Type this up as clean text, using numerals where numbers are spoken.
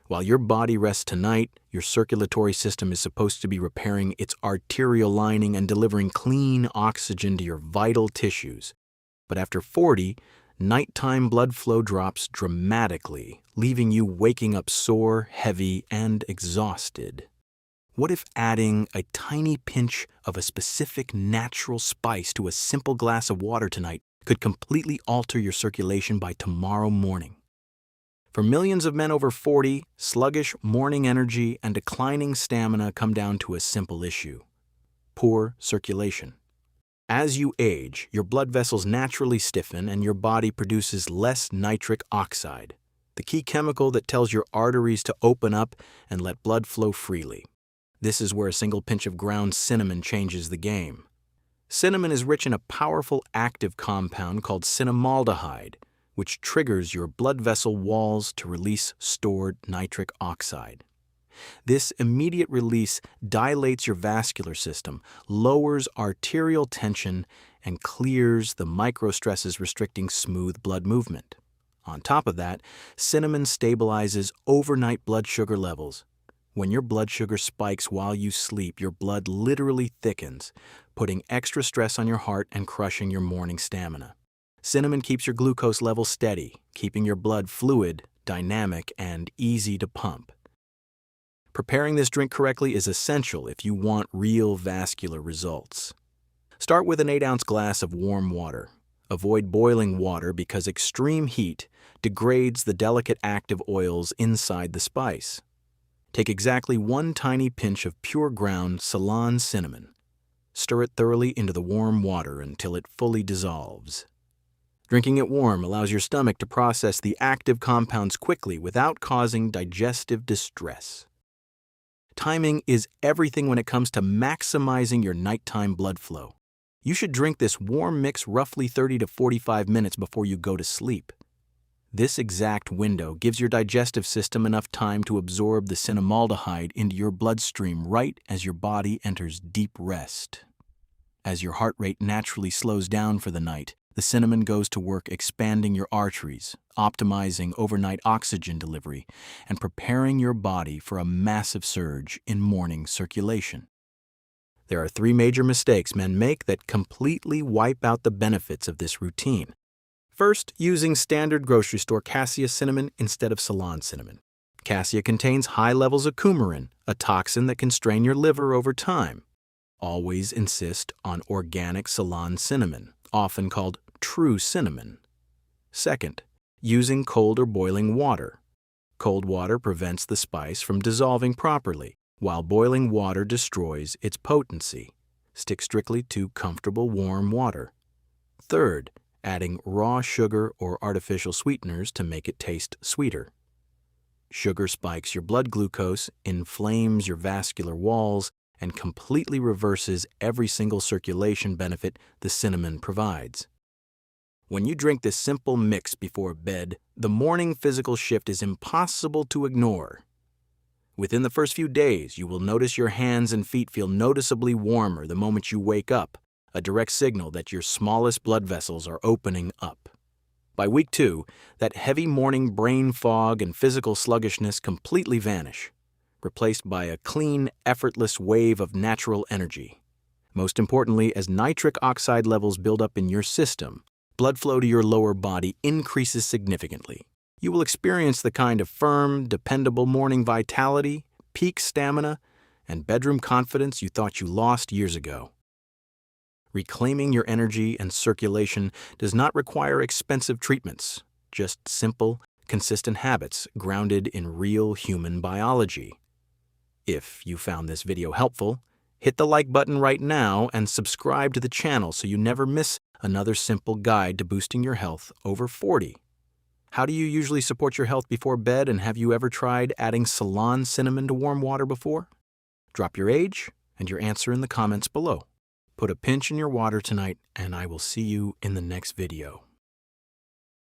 While your body rests tonight, your circulatory system is supposed to be repairing its arterial lining and delivering clean oxygen to your vital tissues. But after 40, nighttime blood flow drops dramatically, leaving you waking up sore, heavy, and exhausted. What if adding a tiny pinch of a specific natural spice to a simple glass of water tonight could completely alter your circulation by tomorrow morning? For millions of men over 40, sluggish morning energy and declining stamina come down to a simple issue: poor circulation. As you age, your blood vessels naturally stiffen and your body produces less nitric oxide, the key chemical that tells your arteries to open up and let blood flow freely. This is where a single pinch of ground cinnamon changes the game. Cinnamon is rich in a powerful active compound called cinnamaldehyde, which triggers your blood vessel walls to release stored nitric oxide. This immediate release dilates your vascular system, lowers arterial tension, and clears the microstresses restricting smooth blood movement. On top of that, cinnamon stabilizes overnight blood sugar levels. When your blood sugar spikes while you sleep, your blood literally thickens, putting extra stress on your heart and crushing your morning stamina. Cinnamon keeps your glucose level steady, keeping your blood fluid, dynamic, and easy to pump. Preparing this drink correctly is essential if you want real vascular results. Start with an 8-ounce glass of warm water. Avoid boiling water because extreme heat degrades the delicate active oils inside the spice. Take exactly 1 tiny pinch of pure ground Ceylon cinnamon. Stir it thoroughly into the warm water until it fully dissolves. Drinking it warm allows your stomach to process the active compounds quickly without causing digestive distress. Timing is everything when it comes to maximizing your nighttime blood flow. You should drink this warm mix roughly 30 to 45 minutes before you go to sleep. This exact window gives your digestive system enough time to absorb the cinnamaldehyde into your bloodstream right as your body enters deep rest. As your heart rate naturally slows down for the night, the cinnamon goes to work expanding your arteries, optimizing overnight oxygen delivery, and preparing your body for a massive surge in morning circulation. There are 3 major mistakes men make that completely wipe out the benefits of this routine. First, using standard grocery store Cassia cinnamon instead of Ceylon cinnamon. Cassia contains high levels of coumarin, a toxin that can strain your liver over time. Always insist on organic Ceylon cinnamon, often called true cinnamon. Second, using cold or boiling water. Cold water prevents the spice from dissolving properly, while boiling water destroys its potency. Stick strictly to comfortable warm water. Third, adding raw sugar or artificial sweeteners to make it taste sweeter. Sugar spikes your blood glucose, inflames your vascular walls, and completely reverses every single circulation benefit the cinnamon provides. When you drink this simple mix before bed, the morning physical shift is impossible to ignore. Within the first few days, you will notice your hands and feet feel noticeably warmer the moment you wake up, a direct signal that your smallest blood vessels are opening up. By week 2, that heavy morning brain fog and physical sluggishness completely vanish, replaced by a clean, effortless wave of natural energy. Most importantly, as nitric oxide levels build up in your system, blood flow to your lower body increases significantly. You will experience the kind of firm, dependable morning vitality, peak stamina, and bedroom confidence you thought you lost years ago. Reclaiming your energy and circulation does not require expensive treatments, just simple, consistent habits grounded in real human biology. If you found this video helpful, hit the like button right now and subscribe to the channel so you never miss another simple guide to boosting your health over 40. How do you usually support your health before bed, and have you ever tried adding Ceylon cinnamon to warm water before? Drop your age and your answer in the comments below. Put a pinch in your water tonight, and I will see you in the next video.